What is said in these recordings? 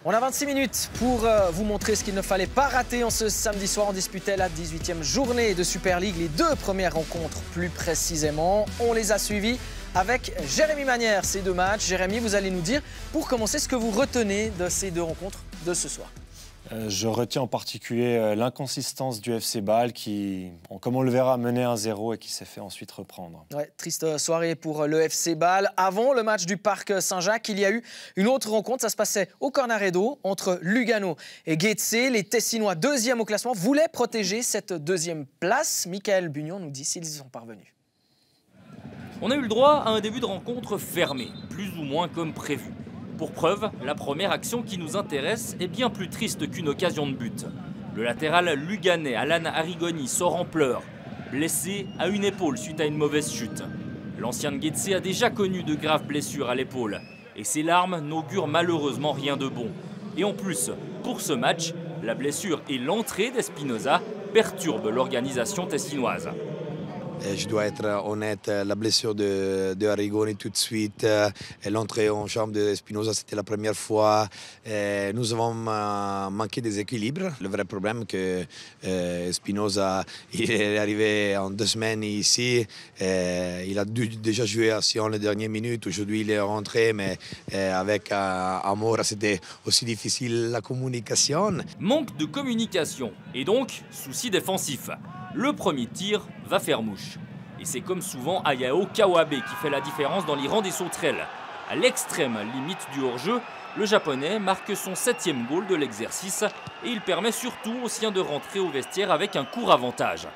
On a 26 minutes pour vous montrer ce qu'il ne fallait pas rater en ce samedi soir. On disputait la 18e journée de Super League, les deux premières rencontres plus précisément. On les a suivies avec Jérémy Manière, ces deux matchs. Jérémy, vous allez nous dire, pour commencer, ce que vous retenez de ces deux rencontres de ce soir. Je retiens en particulier l'inconsistance du FC Bâle qui, comme on le verra, menait 1-0 et qui s'est fait ensuite reprendre. Ouais, triste soirée pour le FC Bâle. Avant le match du Parc Saint-Jacques, il y a eu une autre rencontre. Ça se passait au Cornaredo entre Lugano et Getse. Les Tessinois, deuxième au classement, voulaient protéger cette deuxième place. Michael Bugnon nous dit s'ils y sont parvenus. On a eu le droit à un début de rencontre fermé, plus ou moins comme prévu. Pour preuve, la première action qui nous intéresse est bien plus triste qu'une occasion de but. Le latéral luganais Alan Arrigoni sort en pleurs, blessé à une épaule suite à une mauvaise chute. L'ancien de Getse a déjà connu de graves blessures à l'épaule et ses larmes n'augurent malheureusement rien de bon. Et en plus, pour ce match, la blessure et l'entrée d'Espinoza perturbent l'organisation tessinoise. Je dois être honnête, la blessure de Arrigoni tout de suite, l'entrée en chambre de Espinoza, c'était la première fois. Nous avons manqué des équilibres. Le vrai problème que Espinoza il est arrivé en 2 semaines ici. Il a déjà joué à Sion les dernières minutes. Aujourd'hui, il est rentré, mais avec Amora, c'était aussi difficile la communication. Manque de communication et donc souci défensif. Le premier tir va faire mouche. Et c'est comme souvent Ayao Kawabe qui fait la différence dans les rangs des sauterelles. À l'extrême limite du hors-jeu, le Japonais marque son 7e goal de l'exercice et il permet surtout aux siens de rentrer au vestiaire avec un court avantage.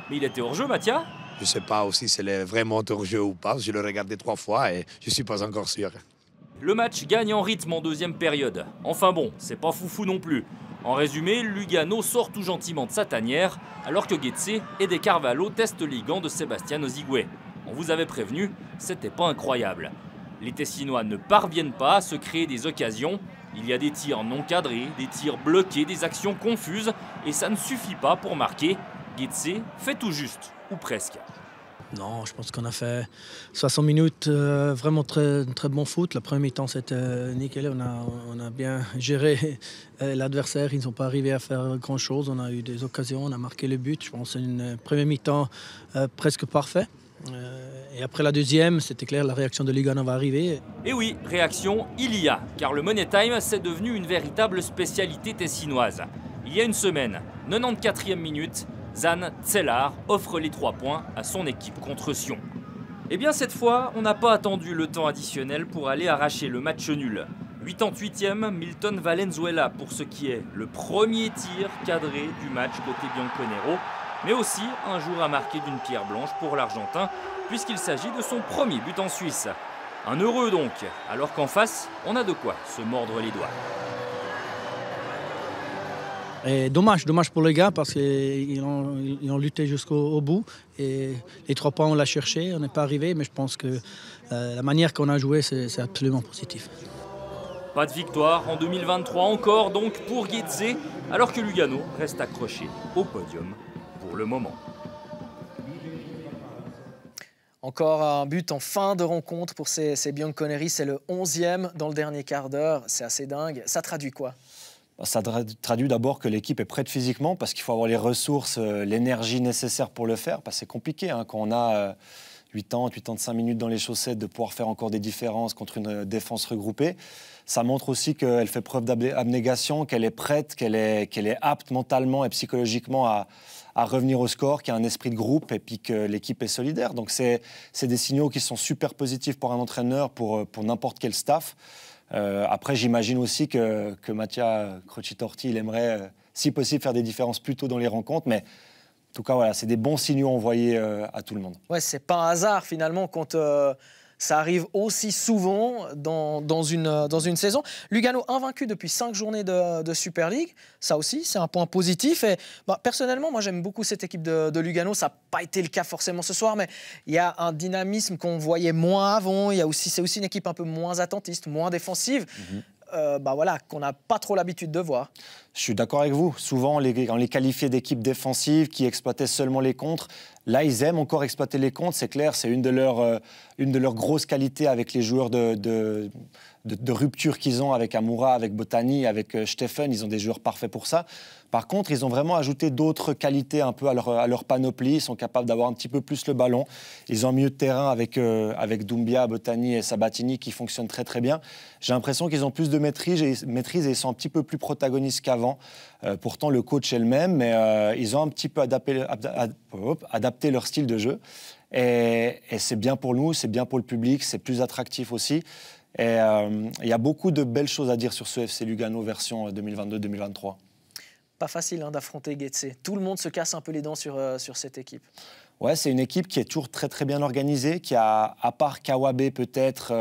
Mais il était hors-jeu, Mathia? Je ne sais pas aussi si c'est vraiment hors-jeu ou pas. Je l'ai regardé 3 fois et je ne suis pas encore sûr. Le match gagne en rythme en deuxième période. Enfin bon, c'est pas foufou non plus. En résumé, Lugano sort tout gentiment de sa tanière, alors que Getse et De Carvalho testent le ligand de Sébastien Ozigwe. On vous avait prévenu, c'était pas incroyable. Les Tessinois ne parviennent pas à se créer des occasions. Il y a des tirs non cadrés, des tirs bloqués, des actions confuses, et ça ne suffit pas pour marquer. Getse fait tout juste, ou presque. Non, je pense qu'on a fait 60 minutes, vraiment très bon foot. La première mi-temps, c'était nickel. On a bien géré l'adversaire. Ils ne sont pas arrivés à faire grand-chose. On a eu des occasions, on a marqué le but. Je pense que c'est une première mi-temps presque parfaite. Et après la deuxième, c'était clair, la réaction de Lugano va arriver. Et oui, réaction, il y a. Car le Money Time, c'est devenu une véritable spécialité tessinoise. Il y a une semaine, 94e minute, Zan Tselar offre les 3 points à son équipe contre Sion. Et bien cette fois, on n'a pas attendu le temps additionnel pour aller arracher le match nul. 88e, Milton Valenzuela pour ce qui est le premier tir cadré du match côté Bianconero, mais aussi un jour à marquer d'une pierre blanche pour l'Argentin, puisqu'il s'agit de son premier but en Suisse. Un heureux donc, alors qu'en face, on a de quoi se mordre les doigts. Et dommage pour les gars parce qu'ils ont lutté jusqu'au bout. Et les 3 points, on l'a cherché, on n'est pas arrivé, mais je pense que la manière qu'on a joué, c'est absolument positif. Pas de victoire en 2023 encore donc pour Getse, alors que Lugano reste accroché au podium pour le moment. Encore un but en fin de rencontre pour ces Bianconeri. C'est le 11e dans le dernier quart d'heure. C'est assez dingue. Ça traduit quoi? Ça traduit d'abord que l'équipe est prête physiquement parce qu'il faut avoir les ressources, l'énergie nécessaire pour le faire. Parce que c'est compliqué quand on a 85 minutes dans les chaussettes de pouvoir faire encore des différences contre une défense regroupée. Ça montre aussi qu'elle fait preuve d'abnégation, qu'elle est prête, qu'elle est apte mentalement et psychologiquement à revenir au score, qu'il y a un esprit de groupe et puis que l'équipe est solidaire. Donc c'est des signaux qui sont super positifs pour un entraîneur, pour n'importe quel staff. Après, j'imagine aussi que Mattia Crocitorti, il aimerait, si possible, faire des différences plus tôt dans les rencontres. Mais en tout cas, voilà, c'est des bons signaux envoyés à tout le monde. Ouais, c'est pas un hasard, finalement, quand ça arrive aussi souvent dans une saison. Lugano invaincu depuis 5 journées de Super League. Ça aussi, c'est un point positif. Et, personnellement, moi, j'aime beaucoup cette équipe de Lugano. Ça n'a pas été le cas forcément ce soir, mais il y a un dynamisme qu'on voyait moins avant. C'est aussi une équipe un peu moins attentiste, moins défensive. voilà, qu'on n'a pas trop l'habitude de voir. Je suis d'accord avec vous. Souvent, on les qualifiait d'équipes défensives qui exploitaient seulement les contres. Là, ils aiment encore exploiter les contres, c'est clair. C'est une de leurs grosses qualités avec les joueurs de rupture qu'ils ont avec Amoura, avec Botany, avec Steffen. Ils ont des joueurs parfaits pour ça. Par contre, ils ont vraiment ajouté d'autres qualités un peu à leur panoplie. Ils sont capables d'avoir un petit peu plus le ballon. Ils ont un milieu de terrain avec Doumbia, Botany et Sabatini qui fonctionnent très très bien. J'ai l'impression qu'ils ont plus de maîtrise et ils sont un petit peu plus protagonistes qu'avant. Pourtant, le coach est le même, mais ils ont un petit peu adapté leur style de jeu. Et c'est bien pour nous, c'est bien pour le public, c'est plus attractif aussi. Et il y a beaucoup de belles choses à dire sur ce FC Lugano version 2022-2023. Pas facile d'affronter Getse. Tout le monde se casse un peu les dents sur cette équipe. Ouais, c'est une équipe qui est toujours très très bien organisée, qui a, à part Kawabe peut-être,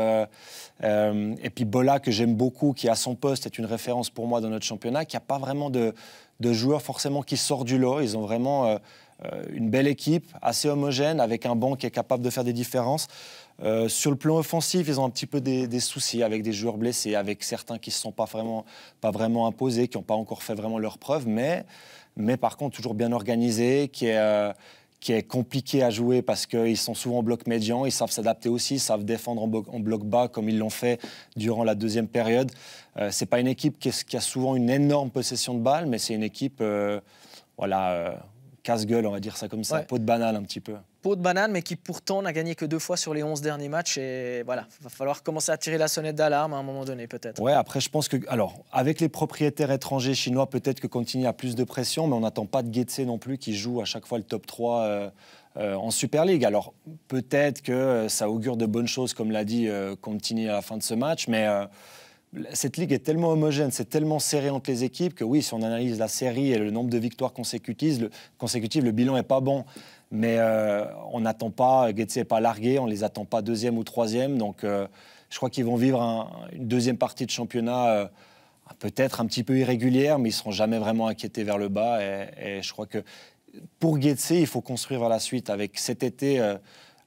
et puis Bola que j'aime beaucoup, qui à son poste est une référence pour moi dans notre championnat, qui n'a pas vraiment de joueurs forcément qui sortent du lot. Ils ont vraiment une belle équipe, assez homogène, avec un banc qui est capable de faire des différences. Sur le plan offensif, ils ont un petit peu des soucis avec des joueurs blessés, avec certains qui ne se sont pas vraiment imposés, qui n'ont pas encore fait vraiment leurs preuves, mais par contre toujours bien organisés, qui est compliqué à jouer parce qu'ils sont souvent en bloc médian, ils savent s'adapter aussi, ils savent défendre en bloc bas comme ils l'ont fait durant la deuxième période. C'est pas une équipe qui a souvent une énorme possession de balle, mais c'est une équipe casse-gueule, on va dire ça comme ça, peau de banane un petit peu. Peau de banane, mais qui pourtant n'a gagné que 2 fois sur les 11 derniers matchs. Et voilà, il va falloir commencer à tirer la sonnette d'alarme à un moment donné, peut-être. Ouais, après, je pense que, alors, avec les propriétaires étrangers chinois, peut-être que Contini a plus de pression, mais on n'attend pas de Getse non plus, qui joue à chaque fois le top 3 en Super League. Alors, peut-être que ça augure de bonnes choses, comme l'a dit Contini à la fin de ce match, mais cette ligue est tellement homogène, c'est tellement serré entre les équipes que oui, si on analyse la série et le nombre de victoires consécutives, le bilan n'est pas bon. Mais on n'attend pas, Getse n'est pas largué, on ne les attend pas 2e ou 3e. Donc je crois qu'ils vont vivre une deuxième partie de championnat peut-être un petit peu irrégulière, mais ils ne seront jamais vraiment inquiétés vers le bas. Et je crois que pour Getse, il faut construire vers la suite avec cet été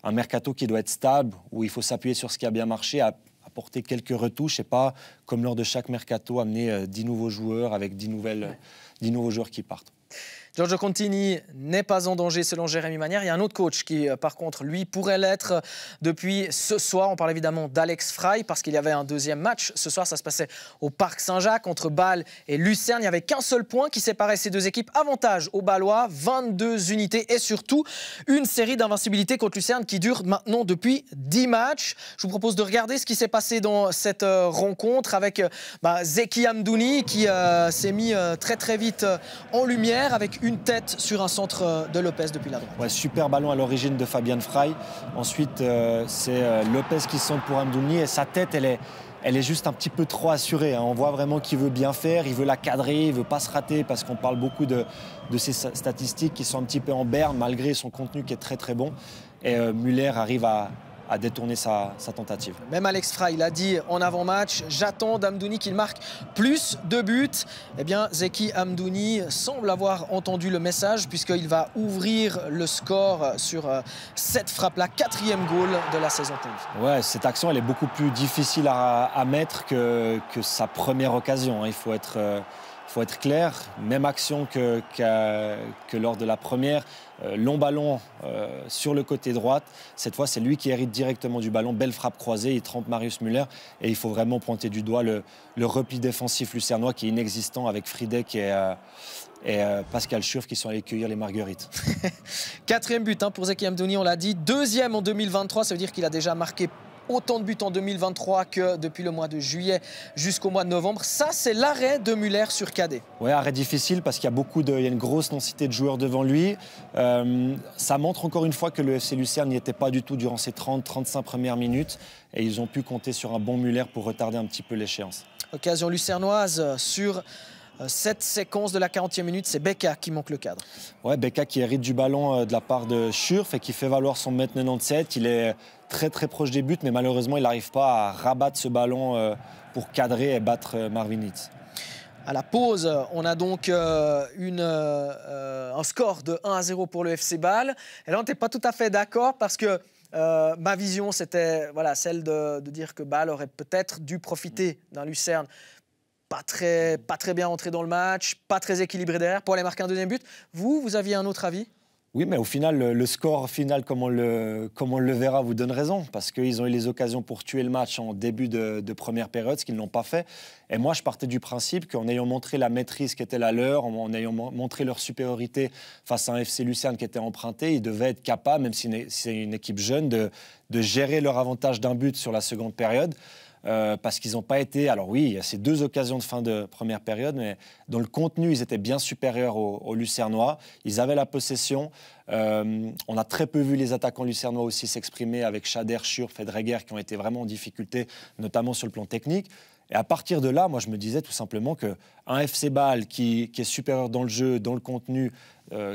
un mercato qui doit être stable, où il faut s'appuyer sur ce qui a bien marché, apporter quelques retouches et pas, comme lors de chaque mercato, amener 10 nouveaux joueurs avec 10 nouveaux joueurs qui partent. Giorgio Contini n'est pas en danger selon Jérémy Manière. Il y a un autre coach qui, par contre, lui, pourrait l'être depuis ce soir. On parle évidemment d'Alex Frey parce qu'il y avait un deuxième match. Ce soir, ça se passait au Parc Saint-Jacques entre Bâle et Lucerne. Il n'y avait qu'un seul point qui séparait ces deux équipes. Avantage aux Bâlois, 22 unités et surtout une série d'invincibilité contre Lucerne qui dure maintenant depuis 10 matchs. Je vous propose de regarder ce qui s'est passé dans cette rencontre avec Zeki Amdouni qui s'est mis très très vite en lumière avec une tête sur un centre de Lopez depuis la droite. Ouais, super ballon à l'origine de Fabian Frey. Ensuite, c'est Lopez qui centre pour Amdouni et sa tête, elle est juste un petit peu trop assurée. Hein. On voit vraiment qu'il veut bien faire, il veut la cadrer, il ne veut pas se rater parce qu'on parle beaucoup de ses statistiques qui sont un petit peu en berne malgré son contenu qui est très très bon. Et Müller arrive à détourner sa tentative. Même Alex Frey, il a dit en avant-match, j'attends d'Amdouni qu'il marque plus de buts. Eh bien, Zeki Amdouni semble avoir entendu le message puisqu'il va ouvrir le score sur cette frappe, la 4e goal de la saison pour lui. Ouais, cette action, elle est beaucoup plus difficile à mettre que sa première occasion. Hein. Il faut être clair, même action que lors de la première. Long ballon sur le côté droite. Cette fois, c'est lui qui hérite directement du ballon. Belle frappe croisée, il trempe Marius Müller. Et il faut vraiment pointer du doigt le repli défensif lucernois qui est inexistant avec Friedek et Pascal Schurf qui sont allés cueillir les marguerites. 4e but pour Zeki Amdouni, on l'a dit. 2e en 2023, ça veut dire qu'il a déjà marqué autant de buts en 2023 que depuis le mois de juillet jusqu'au mois de novembre. Ça, c'est l'arrêt de Müller sur Cadet. Oui, arrêt difficile parce qu'il y a une grosse densité de joueurs devant lui. Ça montre encore une fois que le FC Lucerne n'y était pas du tout durant ces 30-35 premières minutes. Et ils ont pu compter sur un bon Müller pour retarder un petit peu l'échéance. Occasion lucernoise sur cette séquence de la 40e minute, c'est Beka qui manque le cadre. Ouais, Beka qui hérite du ballon de la part de Schurf et qui fait valoir son 1m97. Il est très très proche des buts, mais malheureusement, il n'arrive pas à rabattre ce ballon pour cadrer et battre Marvin Hitz. À la pause, on a donc un score de 1-0 pour le FC Bâle. Et là, on n'était pas tout à fait d'accord parce que ma vision, c'était celle de dire que Bâle aurait peut-être dû profiter d'un Lucerne pas très bien entré dans le match, pas très équilibré derrière pour aller marquer un deuxième but. Vous aviez un autre avis ? Oui, mais au final, le score final, comme on le verra, vous donne raison. Parce qu'ils ont eu les occasions pour tuer le match en début de première période, ce qu'ils n'ont pas fait. Et moi, je partais du principe qu'en ayant montré la maîtrise qui était la leur, en ayant montré leur supériorité face à un FC Lucerne qui était emprunté, ils devaient être capables, même si c'est une équipe jeune, de gérer leur avantage d'un but sur la seconde période. Parce qu'ils n'ont pas été... Alors oui, il y a ces 2 occasions de fin de première période, mais dans le contenu, ils étaient bien supérieurs aux Lucernois. Ils avaient la possession. On a très peu vu les attaquants lucernois aussi s'exprimer avec Chader, Schürpf et Dreger qui ont été vraiment en difficulté, notamment sur le plan technique. Et à partir de là, moi, je me disais tout simplement qu'un FC Bâle qui est supérieur dans le jeu, dans le contenu,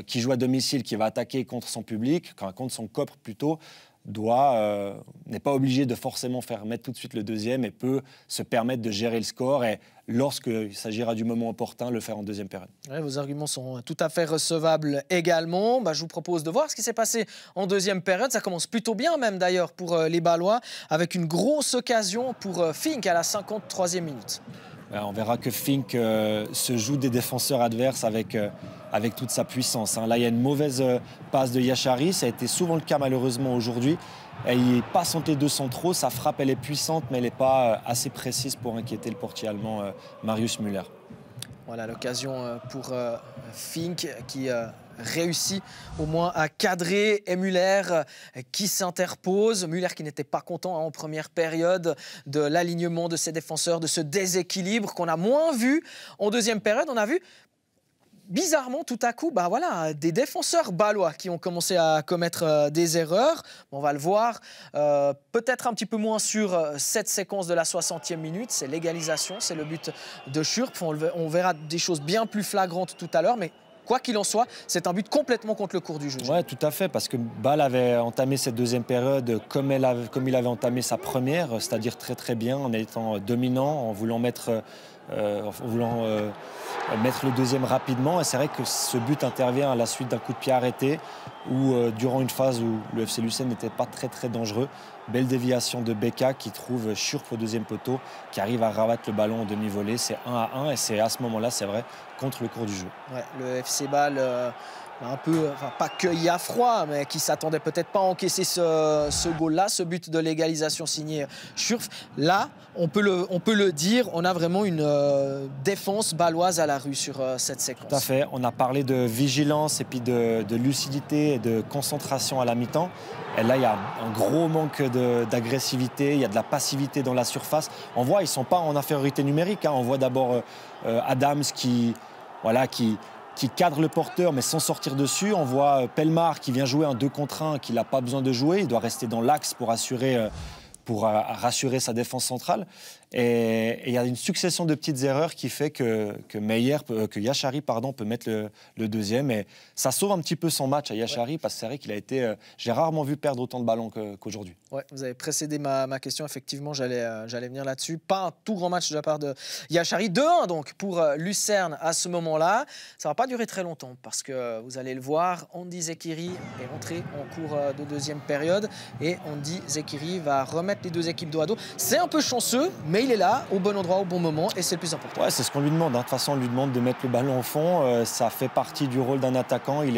qui joue à domicile, qui va attaquer contre son public, contre son COPRE plutôt, n'est pas obligé de forcément faire mettre tout de suite le deuxième et peut se permettre de gérer le score et lorsqu'il s'agira du moment opportun, le faire en deuxième période. Ouais, vos arguments sont tout à fait recevables également. Je vous propose de voir ce qui s'est passé en deuxième période. Ça commence plutôt bien même d'ailleurs pour les Bâlois avec une grosse occasion pour Fink à la 53e minute. On verra que Fink se joue des défenseurs adverses avec toute sa puissance. Là, il y a une mauvaise passe de Yachari. Ça a été souvent le cas malheureusement aujourd'hui. Et il passe entre les deux centraux. Sa frappe, elle est puissante, mais elle n'est pas assez précise pour inquiéter le portier allemand Marius Müller. Voilà l'occasion pour Fink qui réussit au moins à cadrer et Müller qui s'interpose. Müller qui n'était pas content en première période de l'alignement de ses défenseurs, de ce déséquilibre qu'on a moins vu. En deuxième période, on a vu bizarrement, tout à coup, des défenseurs bâlois qui ont commencé à commettre des erreurs. On va le voir, peut-être un petit peu moins sur cette séquence de la 60e minute. C'est l'égalisation, c'est le but de Schürpf. On verra des choses bien plus flagrantes tout à l'heure, mais quoi qu'il en soit, c'est un but complètement contre le cours du jeu. Oui, tout à fait, parce que Bâle avait entamé cette deuxième période comme il avait entamé sa première, c'est-à-dire très très bien, en étant dominant, en voulant mettre le deuxième rapidement. Et c'est vrai que ce but intervient à la suite d'un coup de pied arrêté où, durant une phase où le FC Lucerne n'était pas très très dangereux, belle déviation de Beka qui trouve Schürpf au deuxième poteau, qui arrive à rabattre le ballon en demi-volée. C'est 1-1 et c'est à ce moment-là, c'est vrai, contre le cours du jeu. Ouais, le FC Bâle... un peu, pas cueilli à froid, mais qui s'attendait peut-être pas à encaisser ce goal-là, ce but de l'égalisation signé Schürpf. Là, on peut le dire, on a vraiment une défense bâloise à la rue sur cette séquence. Tout à fait. On a parlé de vigilance et puis de lucidité et de concentration à la mi-temps. Et là, il y a un gros manque d'agressivité, il y a de la passivité dans la surface. On voit, ils ne sont pas en infériorité numérique. On voit d'abord Adams qui cadre le porteur mais sans sortir dessus. On voit Pellemar qui vient jouer un 2 contre 1 qu'il n'a pas besoin de jouer. Il doit rester dans l'axe pour rassurer sa défense centrale. Et il y a une succession de petites erreurs qui fait que Yachari peut mettre le deuxième. Et ça sauve un petit peu son match à Yachari parce que c'est vrai qu'il a été... j'ai rarement vu perdre autant de ballons qu'aujourd'hui. Ouais, vous avez précédé ma question. Effectivement, j'allais venir là-dessus. Pas un tout grand match de la part de Yachari. 2-1 donc pour Lucerne à ce moment-là. Ça ne va pas durer très longtemps parce que vous allez le voir, Andy Zekiri est rentré en cours de deuxième période et Andy Zekiri va remettre les deux équipes dos à dos. C'est un peu chanceux, mais il est là, au bon endroit, au bon moment, et c'est le plus important. Ouais, c'est ce qu'on lui demande. De toute façon, on lui demande de mettre le ballon au fond. Ça fait partie du rôle d'un attaquant. Il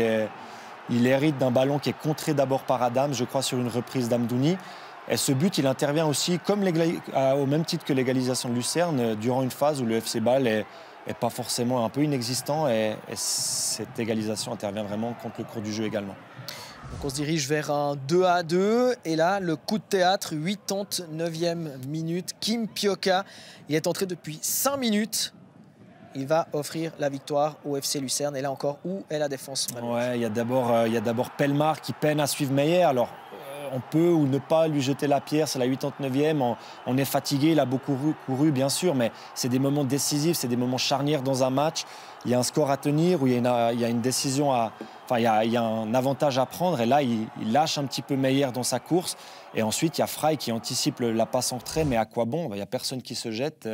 hérite d'un ballon qui est contré d'abord par Adam, je crois, sur une reprise d'Amdouni. Et ce but, il intervient aussi, au même titre que l'égalisation de Lucerne, durant une phase où le FC Bâle est pas forcément un peu inexistant. Et cette égalisation intervient vraiment contre le cours du jeu également. Donc on se dirige vers un 2-2 et là le coup de théâtre, 89e minute, Kim Pioka, il est entré depuis 5 minutes, il va offrir la victoire au FC Lucerne et là encore où est la défense? Ouais, il y a d'abord Pellemar qui peine à suivre Meyer. Alors on peut ou ne pas lui jeter la pierre, c'est la 89e, on est fatigué, il a beaucoup couru bien sûr, mais c'est des moments décisifs, c'est des moments charnières dans un match. Il y a un score à tenir, où il y a une décision il y a un avantage à prendre et là il lâche un petit peu Meyer dans sa course et ensuite il y a Frey qui anticipe la passe en retrait, mais à quoi bon? Il n'y a personne qui se jette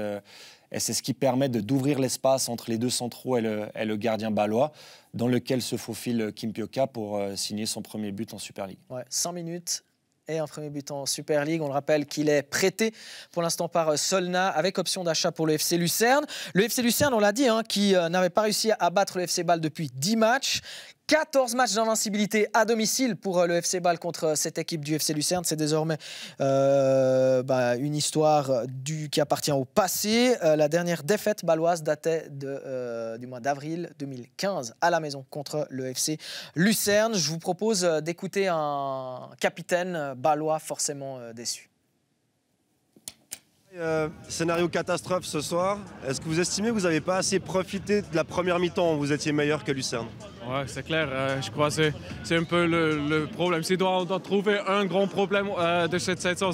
et c'est ce qui permet d'ouvrir l'espace entre les deux centraux et le gardien bâlois dans lequel se faufile Kim Pioka pour signer son premier but en Super League. Ouais, 5 minutes et un premier but en Super League. On le rappelle qu'il est prêté pour l'instant par Solna avec option d'achat pour le FC Lucerne. Le FC Lucerne, on l'a dit, qui n'avait pas réussi à battre le FC Bâle depuis 10 matchs. 14 matchs d'invincibilité à domicile pour le FC Bâle contre cette équipe du FC Lucerne. C'est désormais une histoire qui appartient au passé. La dernière défaite bâloise datait du mois d'avril 2015 à la maison contre le FC Lucerne. Je vous propose d'écouter un capitaine bâlois forcément déçu. Scénario catastrophe ce soir. Est-ce que vous estimez que vous n'avez pas assez profité de la première mi-temps où vous étiez meilleur que Lucerne? Ouais, c'est clair. Je crois que c'est un peu le problème. Si on doit trouver un grand problème de cette saison,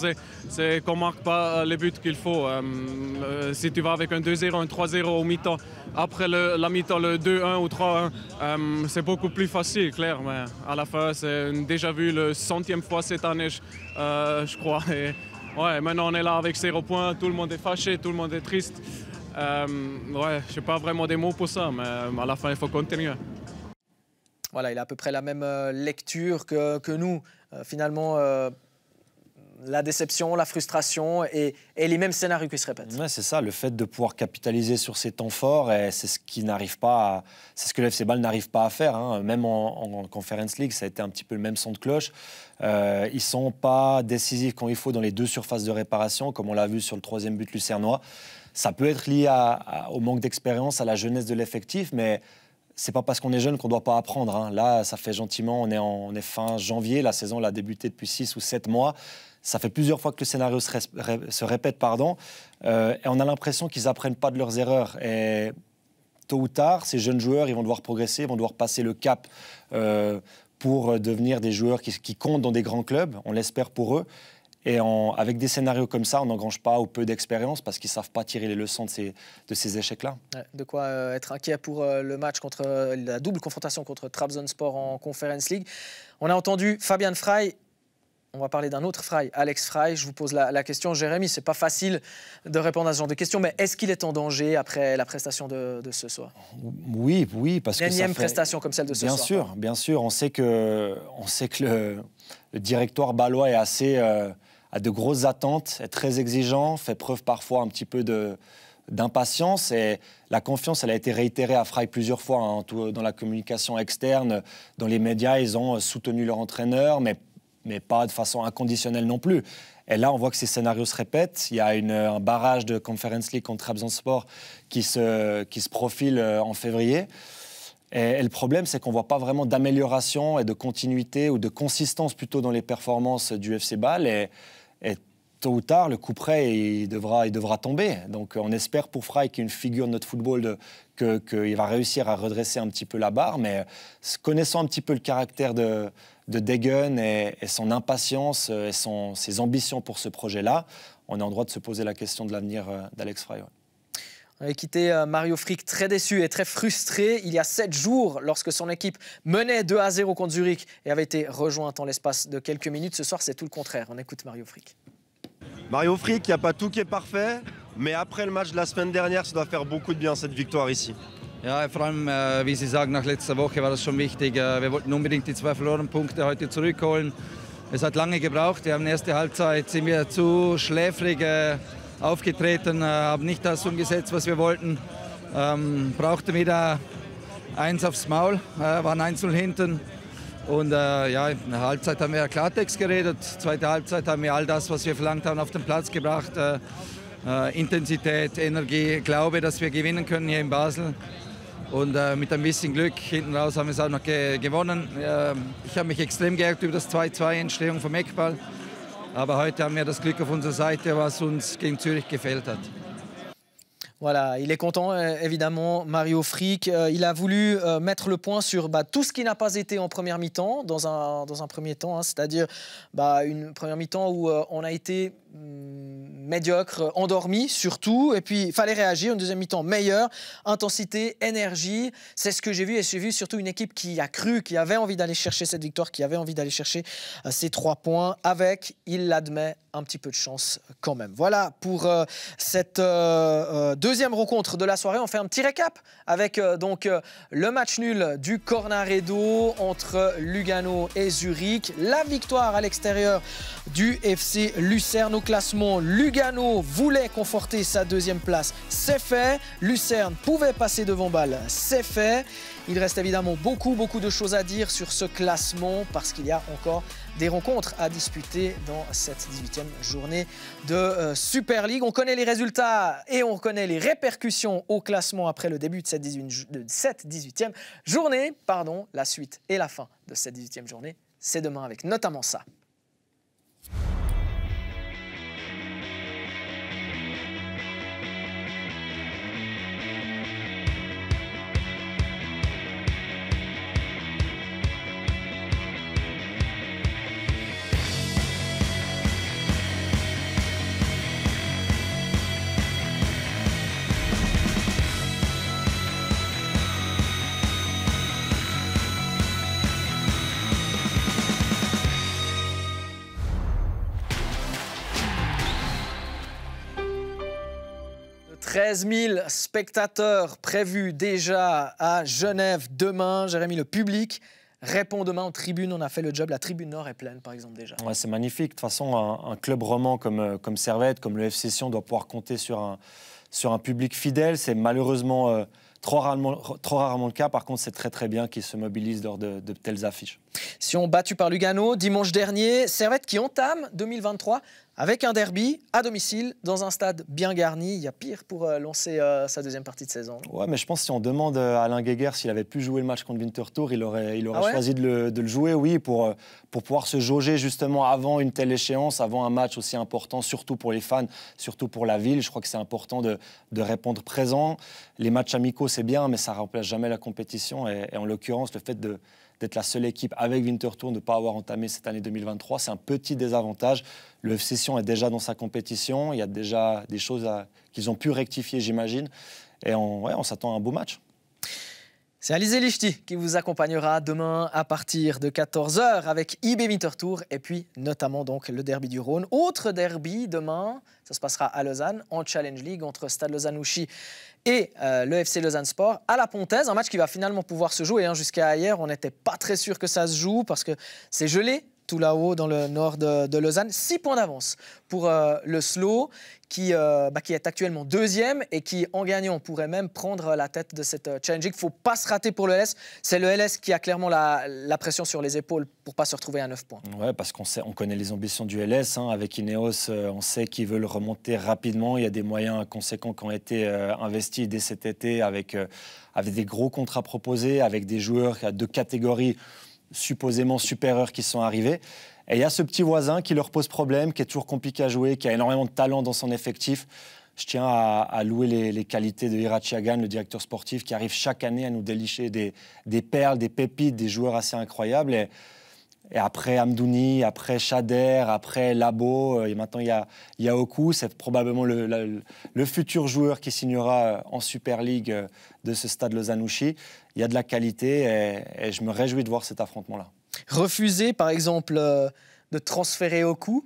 c'est qu'on ne marque pas les buts qu'il faut. Si tu vas avec un 2-0, un 3-0 au mi-temps, après la mi-temps, le 2-1 ou 3-1, c'est beaucoup plus facile, clair. Mais à la fin, c'est déjà vu le 100e fois cette année, je crois. Et, ouais, maintenant on est là avec 0 points, tout le monde est fâché, tout le monde est triste. Je n'ai pas vraiment des mots pour ça, mais à la fin, il faut continuer. Voilà, il a à peu près la même lecture que nous. Finalement, la déception, la frustration et les mêmes scénarios qui se répètent. Ouais, c'est ça, le fait de pouvoir capitaliser sur ces temps forts, et c'est ce c'est ce que le FC Bâle n'arrive pas à faire. Même en Conference League, ça a été un petit peu le même son de cloche. Ils ne sont pas décisifs quand il faut dans les deux surfaces de réparation, comme on l'a vu sur le 3e but lucernois. Ça peut être lié au manque d'expérience, à la jeunesse de l'effectif, mais c'est pas parce qu'on est jeune qu'on ne doit pas apprendre. Là, ça fait gentiment, on est fin janvier, la saison elle a débuté depuis 6 ou 7 mois. Ça fait plusieurs fois que le scénario se répète, et on a l'impression qu'ils n'apprennent pas de leurs erreurs. Et tôt ou tard, ces jeunes joueurs, ils vont devoir progresser, ils vont devoir passer le cap pour devenir des joueurs qui comptent dans des grands clubs, on l'espère pour eux. Et avec des scénarios comme ça, on n'engrange pas ou peu d'expérience parce qu'ils ne savent pas tirer les leçons de ces échecs-là. Ouais, de quoi être inquiet pour le match contre la double confrontation contre Trabzonspor en Conference League. On a entendu Fabian Frey. On va parler d'un autre Frey, Alex Frey. Je vous pose la question, Jérémy. C'est pas facile de répondre à ce genre de questions, mais est-ce qu'il est en danger après la prestation de ce soir? Oui, parce que énième prestation comme celle de ce soir. Bien sûr. On sait que le directoire bâlois est assez a de grosses attentes, est très exigeant, fait preuve parfois un petit peu d'impatience. Et la confiance, elle a été réitérée à Frey plusieurs fois dans la communication externe, dans les médias. Ils ont soutenu leur entraîneur, mais pas de façon inconditionnelle non plus. Et là, on voit que ces scénarios se répètent. Il y a un barrage de Conference League contre Trabzonspor qui se profile en février. Et le problème, c'est qu'on ne voit pas vraiment d'amélioration et de continuité ou de consistance plutôt dans les performances du FC Bâle. Et tôt ou tard, le coup près, il devra tomber. Donc on espère pour Frey, qui est une figure de notre football, qu'il va réussir à redresser un petit peu la barre. Mais connaissant un petit peu le caractère de Degen et son impatience et ses ambitions pour ce projet-là, on est en droit de se poser la question de l'avenir d'Alex Frey. Ouais. On avait quitté Mario Frick très déçu et très frustré il y a 7 jours lorsque son équipe menait 2-0 contre Zurich et avait été rejointe en l'espace de quelques minutes. Ce soir, c'est tout le contraire. On écoute Mario Frick. Mario Frick, il n'y a pas tout qui est parfait, mais après le match de la semaine dernière, ça doit faire beaucoup de bien cette victoire ici. Ja, vor allem, wie Sie sagen, nach letzter Woche war das schon wichtig. Wir wollten unbedingt die 2 verlorenen Punkte heute zurückholen. Es hat lange gebraucht. Wir haben in der ersten Halbzeit sind wir zu schläfrig aufgetreten, haben nicht das umgesetzt, was wir wollten. Brauchten wieder eins aufs Maul, waren 1-0 hinten. Und in der Halbzeit haben wir Klartext geredet. Zweite Halbzeit haben wir all das, was wir verlangt haben, auf den Platz gebracht. Intensität, Energie, Glaube, dass wir gewinnen können hier in Basel. Und mit ein bisschen Glück hinten raus haben wir es auch noch gewonnen. Ich habe mich extrem geärgert über das 2-2, Entstehung vom Eckball. Aber heute haben wir das Glück auf unserer Seite, was uns gegen Zürich gefehlt hat. Voilà, il est content, évidemment, Mario Frick. Il a voulu mettre le point sur tout ce qui n'a pas été en première mi-temps, dans un premier temps, c'est-à-dire une première mi-temps où on a été médiocre, endormi surtout, et puis il fallait réagir. Une deuxième mi-temps meilleure, intensité, énergie. C'est ce que j'ai vu, et j'ai vu surtout une équipe qui a cru, qui avait envie d'aller chercher cette victoire, qui avait envie d'aller chercher ces 3 points avec, il l'admet, un petit peu de chance quand même. Voilà pour cette deuxième rencontre de la soirée. On fait un petit récap avec donc le match nul du Cornaredo entre Lugano et Zurich. La victoire à l'extérieur du FC Lucerne au classement. Lugano voulait conforter sa deuxième place. C'est fait. Lucerne pouvait passer devant Bâle. C'est fait. Il reste évidemment beaucoup de choses à dire sur ce classement parce qu'il y a encore des rencontres à disputer dans cette 18e journée de Super League. On connaît les résultats et on connaît les répercussions au classement après le début de cette 18e journée. La suite et la fin de cette 18e journée, c'est demain avec notamment ça. « 13 000 spectateurs prévus déjà à Genève demain. Jérémy, le public répond demain aux tribunes. On a fait le job. La tribune nord est pleine, par exemple, déjà. Ouais, c'est magnifique. De toute façon, un club roman comme Servette, comme le FC Sion, doit pouvoir compter sur un public fidèle. C'est malheureusement trop rarement le cas. Par contre, c'est très bien qu'ils se mobilisent lors de telles affiches. Sion battu par Lugano dimanche dernier. Servette qui entame 2023 avec un derby à domicile dans un stade bien garni. Il y a pire pour lancer sa deuxième partie de saison. Ouais, mais je pense que si on demande à Alain Guéguer s'il avait pu jouer le match contre Winterthur, il aurait choisi de le jouer, oui, pour pouvoir se jauger justement avant une telle échéance, avant un match aussi important, surtout pour les fans, surtout pour la ville. Je crois que c'est important de répondre présent. Les matchs amicaux, c'est bien, mais ça ne remplace jamais la compétition. Et en l'occurrence, le fait d'être la seule équipe avec Winterthur, de ne pas avoir entamé cette année 2023, c'est un petit désavantage. Le FC Sion est déjà dans sa compétition, il y a déjà des choses qu'ils ont pu rectifier, j'imagine, et on s'attend à un beau match. C'est Alizé Lichty qui vous accompagnera demain à partir de 14h avec IB Winterthur et puis notamment donc le derby du Rhône. Autre derby demain, ça se passera à Lausanne en Challenge League entre Stade Lausanne-Ouchy et le FC Lausanne Sport à la Pontaise. Un match qui va finalement pouvoir se jouer. Jusqu'à hier, on n'était pas très sûr que ça se joue parce que c'est gelé tout là-haut dans le nord de Lausanne. 6 points d'avance pour le Slow qui est actuellement deuxième et qui, en gagnant, pourrait même prendre la tête de cette Challenge League. Il ne faut pas se rater pour le LS. C'est le LS qui a clairement la pression sur les épaules pour ne pas se retrouver à 9 points. Oui, parce on connaît les ambitions du LS. Avec Ineos, on sait qu'ils veulent remonter rapidement. Il y a des moyens conséquents qui ont été investis dès cet été avec des gros contrats proposés, avec des joueurs de catégories supposément supérieurs qui sont arrivés. Et il y a ce petit voisin qui leur pose problème, qui est toujours compliqué à jouer, qui a énormément de talent dans son effectif. Je tiens à louer les qualités de Irachi Hagan, le directeur sportif, qui arrive chaque année à nous dénicher des perles, des pépites, des joueurs assez incroyables. Et après Amdouni, après Chader, après Labo, et maintenant il y a Oku, c'est probablement le futur joueur qui signera en Super League de ce stade Lausanne-Ouchy. Il y a de la qualité et je me réjouis de voir cet affrontement-là. Refuser, par exemple, de transférer Oku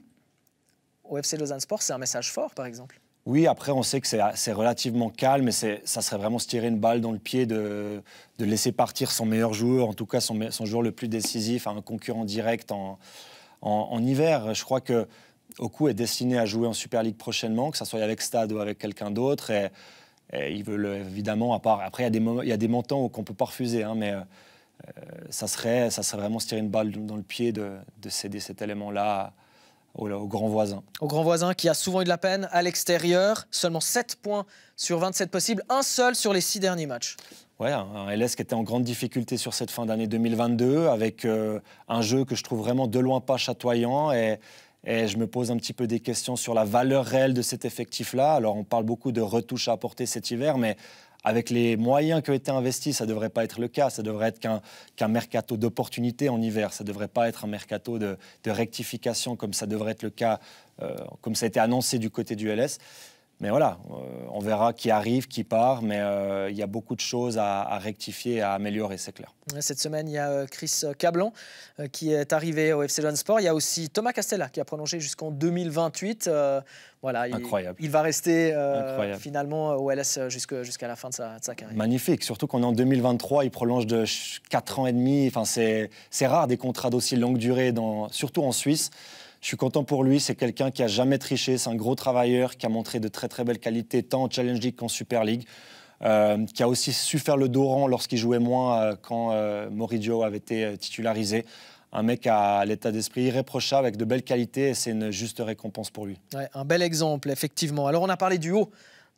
au FC Lausanne Sport, c'est un message fort, par exemple. Oui, après, on sait que c'est relativement calme, mais ça serait vraiment se tirer une balle dans le pied de laisser partir son meilleur joueur, en tout cas son joueur le plus décisif, à un concurrent direct en hiver. Je crois que Oku est destiné à jouer en Super League prochainement, que ce soit avec Stade ou avec quelqu'un d'autre. Et ils veulent évidemment, après, il y a des montants qu'on ne peut pas refuser, mais ça serait vraiment se tirer une balle dans le pied de céder cet élément-là au grand voisin. Au grand voisin qui a souvent eu de la peine à l'extérieur. Seulement 7 points sur 27 possibles. Un seul sur les 6 derniers matchs. Ouais, un LS qui était en grande difficulté sur cette fin d'année 2022 avec un jeu que je trouve vraiment de loin pas chatoyant. Et je me pose un petit peu des questions sur la valeur réelle de cet effectif-là. Alors, on parle beaucoup de retouches à apporter cet hiver, mais avec les moyens qui ont été investis, ça ne devrait pas être le cas. Ça devrait être qu'un mercato d'opportunité en hiver. Ça ne devrait pas être un mercato de rectification comme ça devrait être le cas, comme ça a été annoncé du côté du LS. Mais voilà, on verra qui arrive, qui part, mais il y a beaucoup de choses à rectifier, à améliorer, c'est clair. Cette semaine, il y a Chris Cablan qui est arrivé au FC Lausanne Sport. Il y a aussi Thomas Castella qui a prolongé jusqu'en 2028. Voilà, incroyable. Il va rester finalement au LS jusqu'à la fin de sa carrière. Magnifique, surtout qu'on est en 2023, il prolonge de 4 ans et demi. Enfin, c'est rare des contrats d'aussi longue durée, surtout en Suisse. Je suis content pour lui, c'est quelqu'un qui n'a jamais triché, c'est un gros travailleur, qui a montré de très très belles qualités, tant en Challenge League qu'en Super League, qui a aussi su faire le dos rond lorsqu'il jouait moins quand Moridio avait été titularisé. Un mec à l'état d'esprit irréprochable, avec de belles qualités, et c'est une juste récompense pour lui. Ouais, un bel exemple, effectivement. Alors on a parlé du haut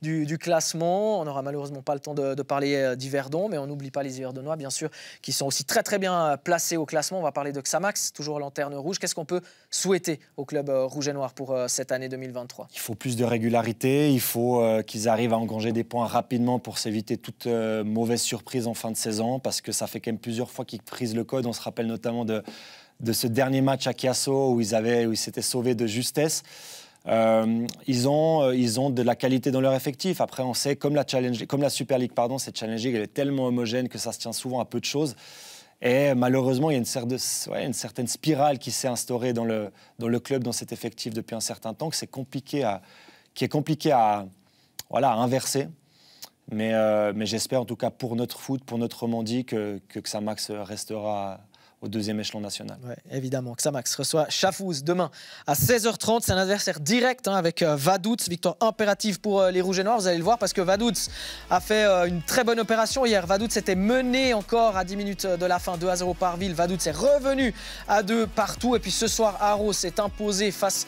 du classement. On n'aura malheureusement pas le temps de parler d'Yverdon, mais on n'oublie pas les Yverdonois, bien sûr, qui sont aussi très très bien placés au classement. On va parler de Xamax, toujours lanterne rouge. Qu'est-ce qu'on peut souhaiter au club rouge et noir pour cette année 2023 ? Il faut plus de régularité, il faut qu'ils arrivent à engranger des points rapidement pour s'éviter toute mauvaise surprise en fin de saison, parce que ça fait quand même plusieurs fois qu'ils brisent le code. On se rappelle notamment de ce dernier match à Chiasso où ils s'étaient sauvés de justesse. Ils ont de la qualité dans leur effectif. Après, on sait, comme la Super League, cette Challenge League, elle est tellement homogène que ça se tient souvent à peu de choses. Et malheureusement, il y a une certaine spirale qui s'est instaurée dans le club, dans cet effectif depuis un certain temps, qui est compliqué à inverser. Mais j'espère, en tout cas pour notre foot, pour notre Romandie, que Xamax restera au deuxième échelon national. Ouais, évidemment. Xamax reçoit Schaffhouse demain à 16h30. C'est un adversaire direct avec Vaduz. Victoire impérative pour les Rouges et Noirs. Vous allez le voir parce que Vaduz a fait une très bonne opération hier. Vaduz était mené encore à 10 minutes de la fin, 2-0 par Ville. Vaduz est revenu à 2 partout. Et puis ce soir, Aarhus s'est imposé face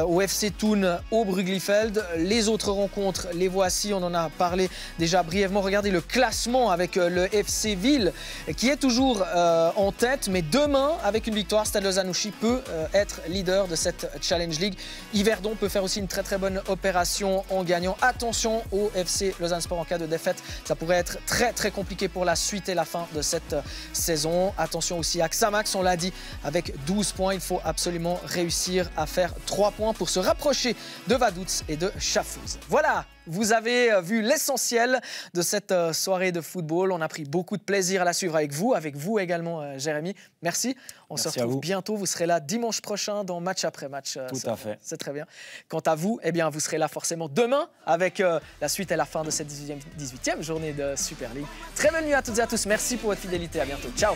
au FC Thun au Bruglifeld. Les autres rencontres, les voici. On en a parlé déjà brièvement. Regardez le classement avec le FC Ville qui est toujours en tête, mais demain, avec une victoire, Stade Lausanne-Ouchy peut être leader de cette Challenge League. Yverdon peut faire aussi une très très bonne opération en gagnant. Attention au FC Lausanne Sport en cas de défaite, ça pourrait être très très compliqué pour la suite et la fin de cette saison. Attention aussi à Xamax, on l'a dit, avec 12 points, il faut absolument réussir à faire 3 points pour se rapprocher de Vaduz et de Schaffhouse. Voilà! Vous avez vu l'essentiel de cette soirée de football. On a pris beaucoup de plaisir à la suivre avec vous également, Jérémy. Merci. On se retrouve bientôt. Vous serez là dimanche prochain dans Match après Match. Tout à fait. C'est très bien. Quant à vous, eh bien, vous serez là forcément demain avec la suite et la fin de cette 18e journée de Super League. Très bonne nuit à toutes et à tous. Merci pour votre fidélité. À bientôt. Ciao.